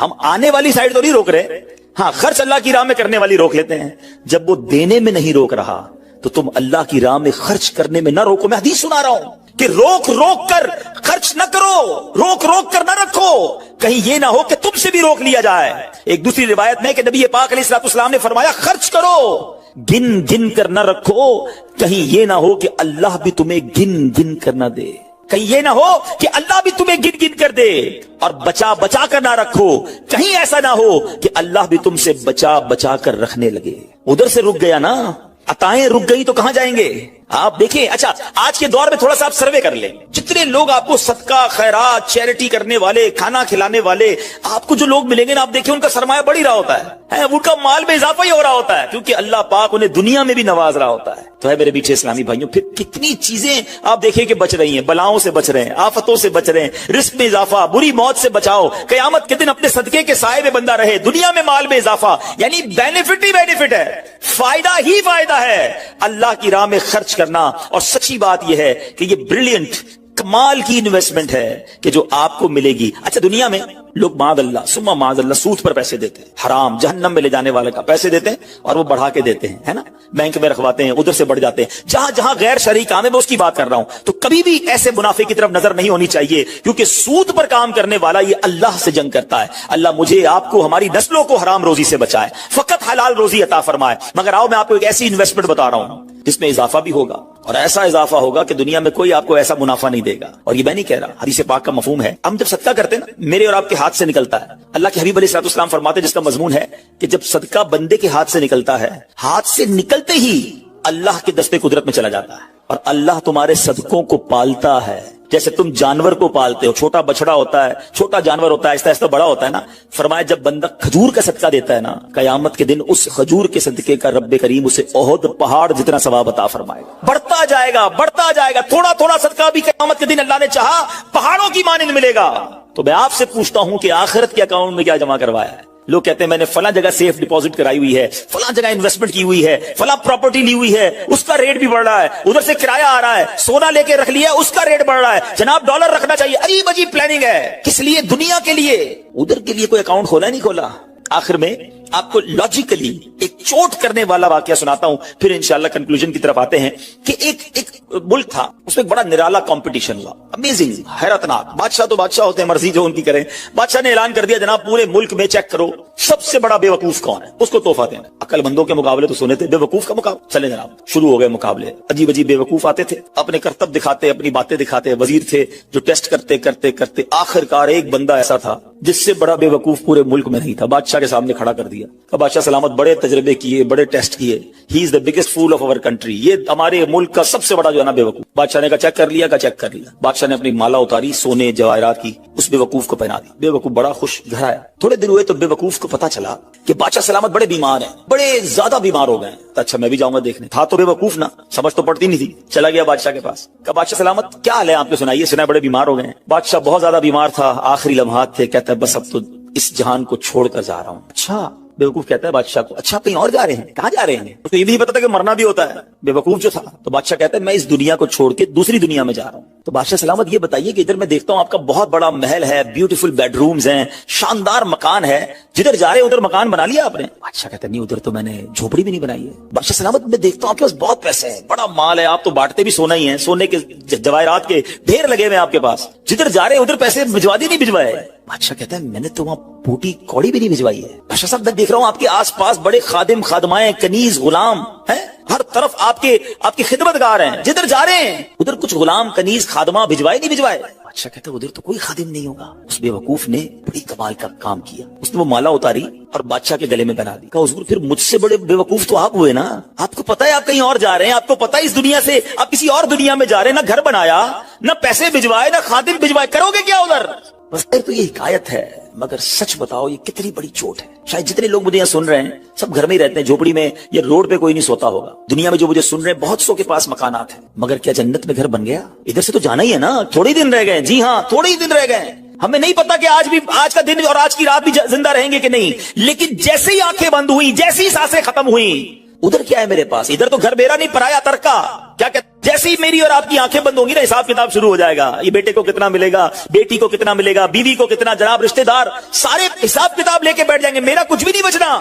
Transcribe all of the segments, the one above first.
ہم آنے والی سائڈ تو نہیں روک رہے, ہاں خرچ اللہ کی راہ میں کرنے والی روک لیتے ہیں. جب وہ دینے میں نہیں روک رہا تو تم اللہ کی راہ میں خرچ کرنے میں نہ روکو. میں حدیث سنا رہا ہوں کہ روک روک کر خرچ نہ کرو, روک روک کر نہ رکھو, کہیں یہ نہ ہو کہ تم سے بھی روک لیا جائے. ایک دوسری روایت میں کہ نبی پاک علیہ الصلوۃ والسلام نے فرمایا خرچ کرو, گن گن کر نہ رکھو, کہیں یہ نہ ہو کہ اللہ بھی تمہیں گن گن کر نہ دے, کہیں یہ نہ ہو کہ اللہ بھی تمہیں گن گن کر دے. اور بچا بچا کر نہ رکھو, کہیں ایسا نہ ہو کہ اللہ بھی تم سے بچا بچا کر رکھنے لگے. ادھر سے رک گیا نا, عطائیں رک گئی تو کہاں جائیں گے آپ دیکھیں. اچھا آج کے دور میں تھوڑا سا آپ سروے کر لیں, جتنے لوگ آپ کو صدقہ خیرات چیریٹی کرنے والے, کھانا کھلانے والے, آپ کو جو لوگ ملیں گے نا, آپ دیکھیں ان کا سرمایہ بڑھ ہی رہا ہوتا ہے, ان کا مال میں اضافہ ہی ہو رہا ہوتا ہے, کیونکہ اللہ پاک انہیں دنیا میں بھی نواز رہا ہوتا ہے. تو ہے میرے میٹھے اسلامی بھائیوں, پھر کتنی چیزیں آپ دیکھیں کہ بچ رہی ہیں, بلاؤں سے بچ رہے ہیں, آفتوں سے بچ رہے ہیں, رزق میں اضافہ, بری موت سے بچاؤ, قیامت کے دن اپنے صدقے کے سائے میں بندہ رہے, دنیا میں مال میں اضافہ, یعنی بینیفٹ ہی بینیفٹ ہے, فائدہ ہی فائدہ ہے اللہ کی راہ میں خرچ کرنا. اور سچی بات یہ ہے کہ یہ بریلینٹ کمال کی انویسٹمنٹ ہے کہ جو آپ کو ملے گی. اچھا دنیا میں لوگ معاذ اللہ ثم معاذ اللہ سود پر پیسے دیتے ہیں, حرام جہنم میں لے جانے والے کا پیسے دیتے ہیں, اور وہ بڑھا کے دیتے ہیں, ہے نا, بینک میں رکھواتے ہیں, ادھر سے بڑھ جاتے ہیں. جہاں جہاں غیر شرعی کام ہے میں اس کی بات کر رہا ہوں. تو کبھی بھی ایسے منافع کی طرف نظر نہیں ہونی چاہیے, کیونکہ سود پر کام کرنے والا یہ اللہ سے جنگ کرتا ہے. اللہ مجھے آپ کو ہماری نسلوں کو حرام روزی سے بچائے, فقط حلال روزی عطا فرمائے. مگر آؤ میں آپ کو ایک ایسی انویسٹمنٹ بتا رہا ہوں جس میں اضافہ بھی ہوگا, اور ایسا اضافہ ہوگا کہ دنیا میں کوئی آپ کو ایسا منافع نہیں دے گا. اور یہ میں نہیں کہہ رہا, حدیث پاک کا مفہوم ہے. ہم جب صدقہ کرتے ہیں نا, میرے اور آپ کے ہاتھ سے نکلتا ہے. اللہ کے حبیب علیہ الصلوۃ والسلام فرماتے ہیں, جس کا مضمون ہے کہ جب صدقہ بندے کے ہاتھ سے نکلتا ہے, ہاتھ سے نکلتے ہی اللہ کے دستے قدرت میں چلا جاتا ہے, اور اللہ تمہارے صدقوں کو پالتا ہے جیسے تم جانور کو پالتے ہو. چھوٹا بچڑا ہوتا ہے, چھوٹا جانور ہوتا ہے, آہستہ آہستہ بڑا ہوتا ہے نا. فرمایا جب بندہ کھجور کا صدقہ دیتا ہے نا, قیامت کے دن اس کھجور کے صدقے کا رب کریم اسے احد پہاڑ جتنا ثواب عطا فرمائے گا. بڑھتا جائے گا, بڑھتا جائے گا, تھوڑا تھوڑا صدقہ بھی قیامت کے دن اللہ نے چاہا پہاڑوں کی مانند ملے گا. تو میں آپ سے پوچھتا ہوں کہ آخرت کے اکاؤنٹ میں کیا جمع کروایا ہے؟ لوگ کہتے ہیں میں نے فلاں جگہ سیف ڈپوزٹ کرائی ہوئی ہے, فلاں جگہ انویسٹمنٹ کی ہوئی ہے, فلاں پراپرٹی لی ہوئی ہے, اس کا ریٹ بھی بڑھ رہا ہے, ادھر سے کرایہ آ رہا ہے, سونا لے کے رکھ لیا اس کا ریٹ بڑھ رہا ہے, جناب ڈالر رکھنا چاہیے. عجیب عجیب پلاننگ ہے, کس لیے؟ دنیا کے لیے. ادھر کے لیے کوئی اکاؤنٹ کھولا نہیں کھولا. آخر میں آپ کو لاجیکلی ایک چوٹ کرنے والا واقعہ سناتا ہوں, پھر انشاءاللہ کنکلوژن کی طرف آتے ہیں. کہ ایک ملک تھا, اس میں ایک بڑا نرالا کمپٹیشن ہوا, امیزنگ, حیرتناک. بادشاہ تو بادشاہ ہوتے ہیں, مرضی جو ان کی کریں. بادشاہ نے اعلان کر دیا جناب پورے ملک میں چیک کرو سب سے بڑا بے وقوف کون ہے, اس کو تحفہ دینا. عقل مندوں کے مقابلے تو سنے تھے, بے وقوف کا مقابلہ. چلے جناب شروع ہو گئے مقابلے. عجیب عجیب بے وقوف آتے تھے, اپنے کرتب دکھاتے, اپنی باتیں دکھاتے. وزیر تھے جو ٹیسٹ کرتے کرتے کرتے آخر کار ایک بندہ ایسا تھا جس سے بڑا بے وقوف پورے ملک میں نہیں تھا. بادشاہ کے سامنے کھڑا کر دیا. بادشاہ سلامت بڑے تجربے کیے, بڑے ٹیسٹ کیے. He is the biggest fool of our country, یہ ہمارے ملک کا سب سے بڑا جو ہے نا بے وقوف. بادشاہ نے کہا چیک کر لیا, چیک کر لیا. بادشاہ نے اپنی مالا اتاری سونے جواہرات کی, اس بے وقوف کو پہنا دی. بے وقوف بڑا خوش, گھر آیا. تھوڑے دن ہوئے تو بے وقوف کو پتا چلا کہ بادشاہ سلامت بڑے بیمار ہیں, بڑے زیادہ بیمار ہو گئے. اچھا میں بھی جاؤں گا دیکھنے. تھا تو بے وقوف نا, سمجھ تو پڑتی نہیں تھی. چلا گیا بادشاہ کے پاس, کہا بادشاہ سلامت کیا حال ہے آپ کو, سنائیے. سنا بڑے بیمار ہو گئے ہیں. بادشاہ بہت زیادہ بیمار تھا, آخری لمحات تھے. کہتا ہے بس اب تو اس جہان کو چھوڑ کر جا رہا ہوں. اچھا بے وقوف کہتا ہے بادشاہ کو, اچھا کہیں اور جا رہے ہیں؟ کہاں جا رہے ہیں؟ اس کو یہ بھی پتا تھا کہ مرنا بھی ہوتا ہے, بے وقوف جو تھا. تو بادشاہ کہتا ہے میں اس دنیا کو چھوڑ کے دوسری دنیا میں جا رہا ہوں. تو بادشاہ سلامت یہ بتائیے کہ ادھر میں دیکھتا ہوں آپ کا بہت بڑا محل ہے, بیوٹیفل بیڈ رومز ہیں, شاندار مکان ہے, جدھر جا رہے ادھر مکان بنا لیا آپ نے؟ بادشاہ کہتا ہے نہیں, ادھر تو میں نے جھوپڑی بھی نہیں بنائی ہے. بادشاہ سلامت میں دیکھتا ہوں آپ کے پاس بہت پیسے ہیں, بڑا مال ہے, آپ تو بانٹتے بھی سونا ہی ہیں, سونے کے جواہرات کے ڈھیر لگے ہوئے آپ کے پاس, جدھر جا رہے ادھر پیسے بھجوا دی نہیں بھجوائے؟ بادشاہ کہتا ہے میں نے تو وہاں بوٹی کوڑی بھی نہیں بھجوائی ہے. بادشاہ صاحب میں دیکھ رہا ہوں آپ کے آس پاس بڑے خادم خادمائیں, کنیز غلام ہیں, ہر طرف آپ کی خدمت گار ہیں, جدھر جا رہے ہیں ادھر کچھ غلام کنیز خادمہ بھجوائے نہیں بھجوائے؟ بادشاہ کہتا ہے ادھر تو کوئی خادم نہیں ہوگا. اس بے وقوف نے بڑی کمال کا کام کیا, اس نے وہ مالا اتاری اور بادشاہ کے گلے میں بنا دی. کہا حضور پھر مجھ سے بڑے بے وقوف تو آپ ہوئے نا, آپ کو پتا ہے آپ کہیں اور جا رہے ہیں, آپ کو پتا ہے اس دنیا سے آپ کسی اور دنیا میں جا رہے ہیں, نہ گھر بنایا, نہ پیسے بھجوائے, نہ خادم بھجوائے, کرو گے کیا ادھر؟ بس تو یہ حکایت ہے, مگر سچ بتاؤ یہ کتنی بڑی چوٹ ہے. شاید جتنے لوگ مجھے یہاں سن رہے ہیں سب گھر میں ہی رہتے ہیں, جھوپڑی میں یا روڈ پہ کوئی نہیں سوتا ہوگا. دنیا میں جو مجھے سن رہے ہیں بہت سو کے پاس مکانات ہیں, مگر کیا جنت میں گھر بن گیا؟ ادھر سے تو جانا ہی ہے نا, تھوڑے ہی دن رہ گئے. جی ہاں تھوڑے ہی دن رہ گئے. ہمیں نہیں پتا کہ آج کا دن اور آج کی رات بھی زندہ رہیں گے کہ نہیں, لیکن جیسے ہی آنکھیں بند ہوئی, جیسی سانسیں ختم ہوئی, ادھر کیا ہے میرے پاس؟ ادھر تو گھر میرا نہیں پرایا ترکا. کیا کہتے جیسے ہی میری اور آپ کی آنکھیں بند ہوں گی نا حساب کتاب شروع ہو جائے گا. یہ بیٹے کو کتنا ملے گا, بیٹی کو کتنا ملے گا, بیوی کو کتنا, جناب رشتہ دار سارے حساب کتاب لے کے بیٹھ جائیں گے. میرا کچھ بھی نہیں بچنا.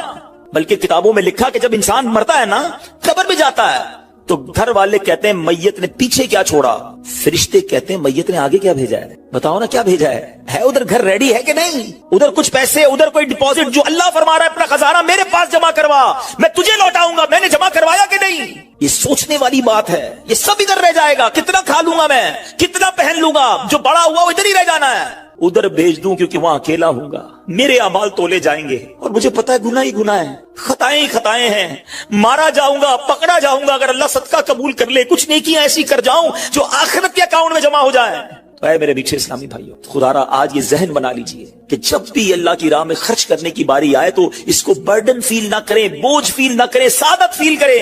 بلکہ کتابوں میں لکھا کہ جب انسان مرتا ہے نا, قبر میں جاتا ہے, تو گھر والے کہتے ہیں میت نے پیچھے کیا چھوڑا, فرشتے کہتے ہیں میت نے آگے کیا بھیجا ہے. بتاؤ نا کیا بھیجا ہے ادھر گھر ریڈی ہے کہ نہیں؟ ادھر کچھ پیسے, ادھر کوئی ڈپازٹ, جو اللہ فرما رہا ہے اپنا خزانہ میرے پاس جمع کروا, میں تجھے لوٹاؤں گا, میں نے جمع کروایا کہ نہیں؟ یہ سوچنے والی بات ہے. یہ سب ادھر رہ جائے گا. کتنا کھا لوں گا میں, کتنا پہن لوں گا, جو بڑا ہوا وہ ادھر ہی رہ جانا ہے. ادھر بھیج دوں کیونکہ وہاں اکیلا ہوں گا, میرے اعمال تولے جائیں گے, اور مجھے پتا ہے گناہ ہی گناہ ہے, خطائیں ہی خطائیں ہیں. مارا جاؤں گا, پکڑا جاؤں گا, اگر اللہ صدقہ قبول کر لے, کچھ نیکیاں ایسی کر جاؤں جو آخرت کے اکاؤنٹ میں جمع ہو جائیں. تو اے میرے میٹھے اسلامی بھائیوں, خدا را آج یہ ذہن بنا لیجئے کہ جب بھی اللہ کی راہ میں خرچ کرنے کی باری آئے تو اس کو برڈن فیل نہ کریں, بوجھ فیل نہ کریں, سعادت فیل کریں,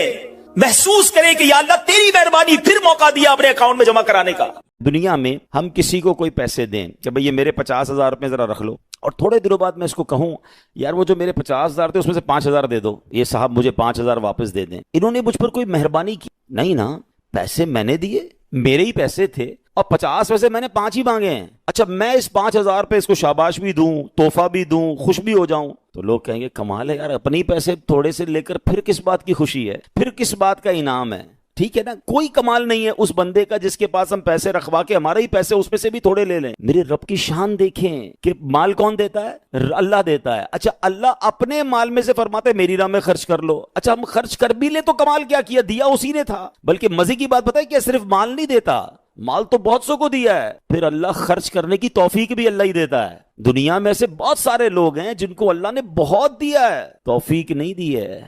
محسوس کریں کہ یا اللہ تیری مہربانی, پھر موقع دیا اپنے اکاؤنٹ میں جمع کرانے کا. دنیا میں ہم کسی کو کوئی پیسے دیں کہ بھئی یہ میرے 50,000 روپے ذرا رکھ لو, اور تھوڑے دنوں بعد میں اس کو کہوں یار وہ جو میرے 50,000 تھے اس میں سے 5,000 دے دو, یہ صاحب مجھے 5,000 واپس دے دیں. انہوں نے مجھ پر کوئی مہربانی کی نہیں نا, پیسے میں نے دیے, میرے ہی پیسے تھے, اور 50 میں سے میں نے 5 ہی مانگے ہیں. اچھا میں اس 5,000 پہ اس کو شاباش بھی دوں, تحفہ بھی دوں, خوش بھی ہو جاؤں, تو لوگ کہیں گے کمال ہے یار, اپنی پیسے تھوڑے سے لے کر پھر کس بات کی خوشی ہے, پھر کس بات کا انعام ہے. ٹھیک ہے نا, کوئی کمال نہیں ہے اس بندے کا جس کے پاس ہم پیسے رکھوا کے ہمارے ہی پیسے اس میں سے بھی تھوڑے لے لیں. میرے رب کی شان دیکھیں کہ مال کون دیتا ہے, اللہ دیتا ہے. اچھا اللہ اپنے مال میں سے فرماتے میری راہ میں خرچ کر لو. اچھا ہم خرچ کر بھی لیں تو کمال کیا کیا, دیا اسی نے تھا. بلکہ مزے کی بات بتائے کہ صرف مال نہیں دیتا, مال تو بہت سو کو دیا ہے, پھر اللہ خرچ کرنے کی توفیق بھی اللہ ہی دیتا ہے. دنیا میں ایسے بہت سارے لوگ ہیں جن کو اللہ نے بہت دیا ہے, توفیق نہیں دی ہے,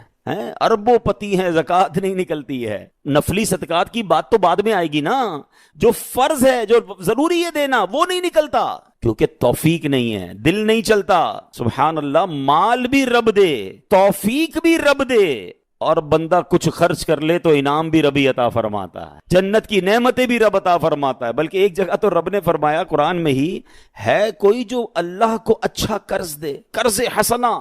اربوں پتی ہیں, زکوٰۃ نہیں نکلتی ہے. نفلی صدقات کی بات تو بعد میں آئے گی نا, جو فرض ہے, جو ضروری ہے دینا, وہ نہیں نکلتا کیونکہ توفیق نہیں ہے, دل نہیں چلتا. سبحان اللہ, مال بھی رب دے, توفیق بھی رب دے, اور بندہ کچھ خرچ کر لے تو انعام بھی ربی عطا فرماتا ہے, جنت کی نعمتیں بھی رب عطا فرماتا ہے. بلکہ ایک جگہ تو رب نے فرمایا قرآن میں ہی, ہے کوئی جو اللہ کو اچھا قرض دے, قرض حسنہ.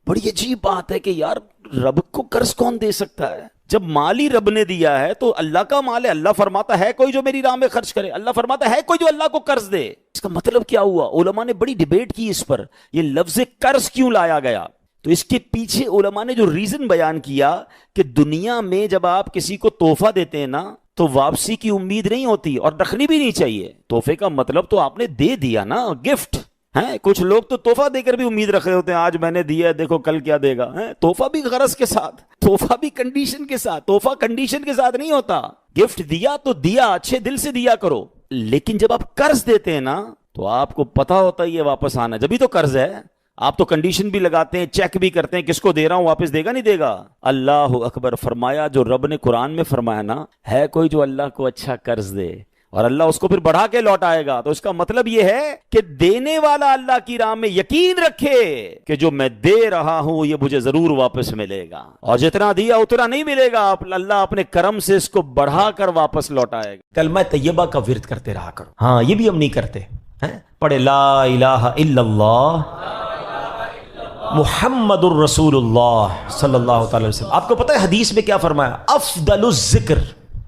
بڑی عجیب بات ہے کہ یار رب کو قرض کون دے سکتا ہے, جب مال ہی رب نے دیا ہے تو اللہ کا مال ہے. اللہ فرماتا ہے کوئی جو میری راہ میں خرچ کرے, اللہ فرماتا ہے کوئی جو اللہ کو قرض دے. اس کا مطلب کیا ہوا؟ علماء نے بڑی ڈیبیٹ کی اس پر, یہ لفظ قرض کیوں لایا گیا. تو اس کے پیچھے علماء نے جو ریزن بیان کیا کہ دنیا میں جب آپ کسی کو تحفہ دیتے ہیں نا تو واپسی کی امید نہیں ہوتی, اور رکھنی بھی نہیں چاہیے. تحفے کا مطلب تو آپ نے دے دیا نا, گفٹ ہے. کچھ لوگ تو تحفہ دے کر بھی امید رکھ رہے ہوتے ہیں, آج میں نے دیا دیکھو کل کیا دے گا. تحفہ بھی غرض کے ساتھ, تحفہ بھی کنڈیشن کے ساتھ. تحفہ کنڈیشن کے ساتھ نہیں ہوتا. گفٹ دیا تو دیا, اچھے دل سے دیا کرو. لیکن جب آپ قرض دیتے ہیں نا تو آپ کو پتا ہوتا ہے یہ واپس آنا, جبھی تو قرض ہے. آپ تو کنڈیشن بھی لگاتے ہیں, چیک بھی کرتے ہیں, کس کو دے رہا ہوں, واپس دے گا نہیں دے گا. اللہ اکبر. فرمایا جو رب نے قرآن میں فرمایا نا, ہے کوئی جو اللہ کو اچھا قرض دے اور اللہ اس کو پھر بڑھا کے لوٹائے گا, تو اس کا مطلب یہ ہے کہ دینے والا اللہ کی راہ میں یقین رکھے کہ جو میں دے رہا ہوں یہ مجھے ضرور واپس ملے گا, اور جتنا دیا اتنا نہیں ملے گا, اللہ اپنے کرم سے اس کو بڑھا کر واپس لوٹائے گا. کلمہ طیبہ کا ورد کرتے رہا کرو. ہاں یہ بھی ہم نہیں کرتے. پڑھے لا الہ الا اللہ محمد الرسول اللہ صلی اللہ تعالی وسلم. آپ کو پتہ ہے حدیث میں کیا فرمایا؟ افضل الذکر,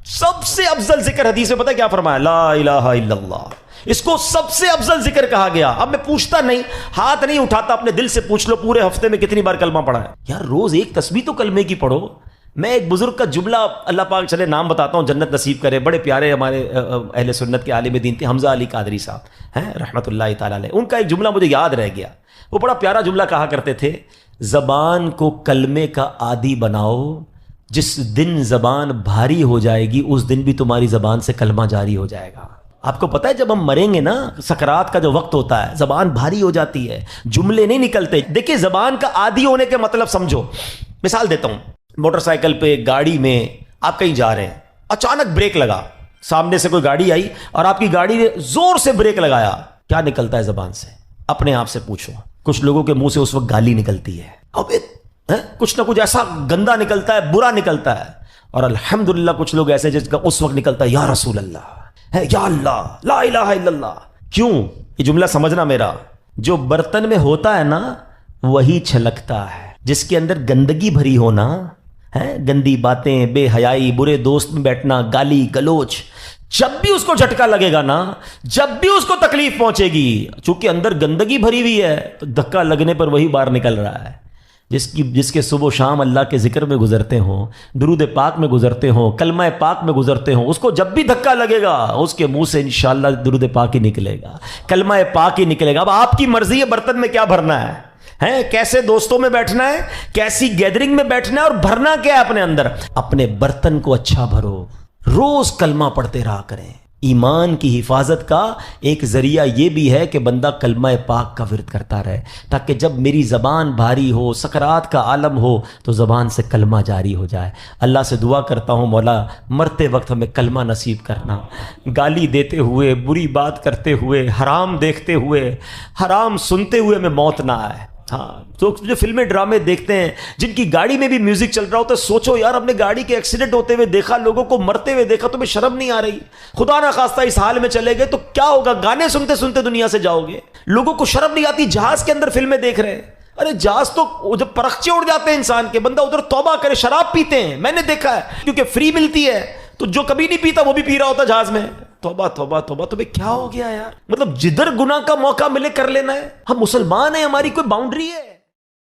سب سے افضل ذکر حدیث میں پتہ ہے کیا فرمایا؟ لا الہ الا اللہ. اس کو سب سے افضل ذکر کہا گیا. اب میں پوچھتا نہیں, ہاتھ نہیں اٹھاتا, اپنے دل سے پوچھ لو پورے ہفتے میں کتنی بار کلمہ پڑھا ہے. یار روز ایک تسبیح تو کلمے کی پڑھو. میں ایک بزرگ کا جملہ, اللہ پاک چلے نام بتاتا ہوں, جنت نصیب کرے, بڑے پیارے ہمارے اہل سنت کے عالم دین تھے, حمزہ علی قادری صاحب ہیں رحمۃ اللہ تعالی علیہ. ان کا ایک جملہ مجھے یاد رہ گیا. وہ بڑا پیارا جملہ کہا کرتے تھے, زبان کو کلمے کا عادی بناؤ, جس دن زبان بھاری ہو جائے گی اس دن بھی تمہاری زبان سے کلمہ جاری ہو جائے گا. آپ کو پتہ ہے جب ہم مریں گے نا, سکرات کا جو وقت ہوتا ہے, زبان بھاری ہو جاتی ہے, جملے نہیں نکلتے. دیکھیں زبان کا عادی ہونے کے مطلب سمجھو. مثال دیتا ہوں, موٹر سائیکل پہ, گاڑی میں آپ کہیں جا رہے ہیں, اچانک بریک لگا, سامنے سے کوئی گاڑی آئی اور آپ کی گاڑی نے زور سے بریک لگایا, کیا نکلتا ہے زبان سے؟ اپنے آپ سے پوچھو. کچھ لوگوں کے منہ سے اس وقت گالی نکلتی ہے, اب کچھ نہ کچھ ایسا گندا نکلتا ہے, برا نکلتا ہے. اور الحمدللہ کچھ لوگ ایسے جس کا اس وقت نکلتا ہے یا رسول اللہ, یا اللہ, لا الہ الا اللہ. کیوں؟ یہ جملہ سمجھنا میرا, جو برتن میں ہوتا ہے نا وہی چھلکتا ہے, جس کے اندر گندگی بھری ہونا ہیں گندی باتیں, بے حیائی, برے دوست میں بیٹھنا, گالی گلوچ. جب بھی اس کو جھٹکا لگے گا نا, جب بھی اس کو تکلیف پہنچے گی, چونکہ اندر گندگی بھری ہوئی ہے, تو دھکا لگنے پر وہی باہر نکل رہا ہے. جس کے صبح و شام اللہ کے ذکر میں گزرتے ہوں, درود پاک میں گزرتے ہوں, کلمہ پاک میں گزرتے ہوں, اس کو جب بھی دھکا لگے گا اس کے منہ سے انشاءاللہ درود پاک ہی نکلے گا, کلمہ پاک ہی نکلے گا. اب آپ کی مرضی ہے برتن میں کیا بھرنا ہے, کیسے دوستوں میں بیٹھنا ہے, کیسی گیدرنگ میں بیٹھنا ہے, اور بھرنا کیا ہے اپنے اندر. اپنے برتن کو اچھا بھرو, روز کلمہ پڑھتے رہا کریں. ایمان کی حفاظت کا ایک ذریعہ یہ بھی ہے کہ بندہ کلمہ پاک کا ورد کرتا رہے, تاکہ جب میری زبان بھاری ہو, سکرات کا عالم ہو, تو زبان سے کلمہ جاری ہو جائے. اللہ سے دعا کرتا ہوں مولا مرتے وقت ہمیں کلمہ نصیب کرنا. گالی دیتے ہوئے, بری بات کرتے ہوئے, حرام دیکھتے ہوئے, حرام سنتے ہوئے ہمیں موت نہ آئے. ہاں, تو جو فلمیں ڈرامے دیکھتے ہیں جن کی گاڑی میں بھی میوزک چل رہا ہوتا ہے, سوچو یار ہم نے گاڑی کے ایکسیڈنٹ ہوتے ہوئے دیکھا, لوگوں کو مرتے ہوئے دیکھا, تمہیں شرم نہیں آ رہی؟ خدا نہ خواستہ اس حال میں چلے گئے تو کیا ہوگا, گانے سنتے سنتے دنیا سے جاؤ گے. لوگوں کو شرم نہیں آتی, جہاز کے اندر فلمیں دیکھ رہے ہیں. ارے جہاز تو جب پرخچے اڑ جاتے ہیں انسان کے, بندہ ادھر توبہ کرے, شراب پیتے ہیں, میں نے دیکھا ہے, کیونکہ فری ملتی ہے, تو جو کبھی نہیں پیتا وہ بھی پی رہا ہوتا جہاز میں. توبہ توبہ توبہ, تمہیں کیا ہو گیا یار؟ مطلب جدھر گناہ کا موقع ملے کر لینا ہے. ہم مسلمان ہیں, ہماری کوئی باؤنڈری ہے؟